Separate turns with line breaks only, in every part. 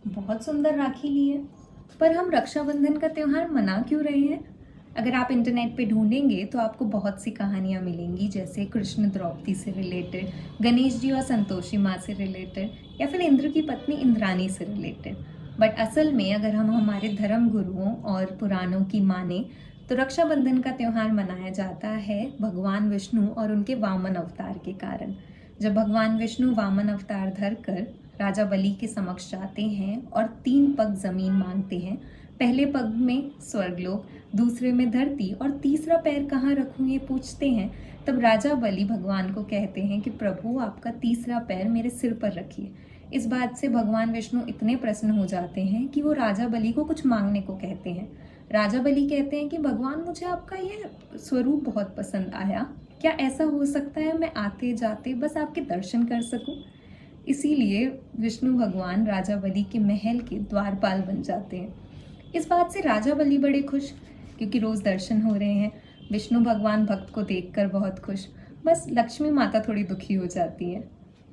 बहुत सुंदर राखी ली है। पर हम रक्षाबंधन का त्योहार मना क्यों रहे हैं? अगर आप इंटरनेट पे ढूंढेंगे तो आपको बहुत सी कहानियाँ मिलेंगी, जैसे कृष्ण द्रौपदी से रिलेटेड, गणेश जी और संतोषी माँ से रिलेटेड, या फिर इंद्र की पत्नी इंद्राणी से रिलेटेड। बट असल में अगर हम हमारे धर्म गुरुओं और पुराणों की माने तो रक्षाबंधन का त्योहार मनाया जाता है भगवान विष्णु और उनके वामन अवतार के कारण। जब भगवान विष्णु वामन अवतार धरकर राजा बलि के समक्ष जाते हैं और 3 पग जमीन मांगते हैं। पहले पग में स्वर्गलोक, दूसरे में धरती और तीसरा पैर कहाँ रखूं ये पूछते हैं। तब राजा बलि भगवान को कहते हैं कि प्रभु, आपका तीसरा पैर मेरे सिर पर रखिए। इस बात से भगवान विष्णु इतने प्रसन्न हो जाते हैं कि वो राजा बलि को कुछ मांगने को कहते हैं। राजा बलि कहते हैं कि भगवान, मुझे आपका ये स्वरूप बहुत पसंद आया। क्या ऐसा हो सकता है मैं आते जाते बस आपके दर्शन कर सकूं? इसीलिए विष्णु भगवान राजा बलि के महल के द्वारपाल बन जाते हैं। इस बात से राजा बलि बड़े खुश, क्योंकि रोज दर्शन हो रहे हैं। विष्णु भगवान भक्त को देखकर बहुत खुश। बस लक्ष्मी माता थोड़ी दुखी हो जाती है।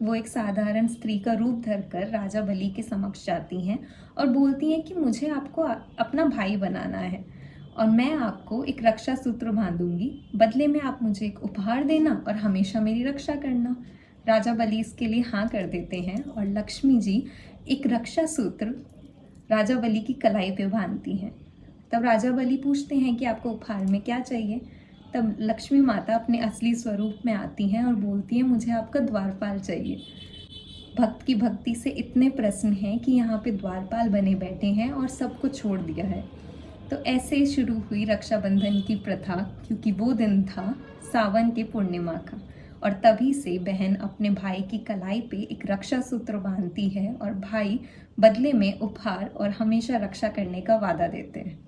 वो एक साधारण स्त्री का रूप धरकर राजा बलि के समक्ष जाती हैं और बोलती हैं कि मुझे आपको अपना भाई बनाना है और मैं आपको एक रक्षा सूत्र बांधूंगी। बदले में आप मुझे एक उपहार देना और हमेशा मेरी रक्षा करना। राजा बलि इसके लिए हाँ कर देते हैं और लक्ष्मी जी एक रक्षा सूत्र राजा बलि की कलाई पे बांधती हैं। तब राजा बलि पूछते हैं कि आपको उपहार में क्या चाहिए। तब लक्ष्मी माता अपने असली स्वरूप में आती हैं और बोलती हैं, मुझे आपका द्वारपाल चाहिए। भक्त की भक्ति से इतने प्रसन्न हैं कि यहाँ पे द्वारपाल बने बैठे हैं और सबको छोड़ दिया है। तो ऐसे शुरू हुई रक्षाबंधन की प्रथा, क्योंकि वो दिन था सावन के पूर्णिमा का। और तभी से बहन अपने भाई की कलाई पे एक रक्षा सूत्र बांधती है और भाई बदले में उपहार और हमेशा रक्षा करने का वादा देते हैं।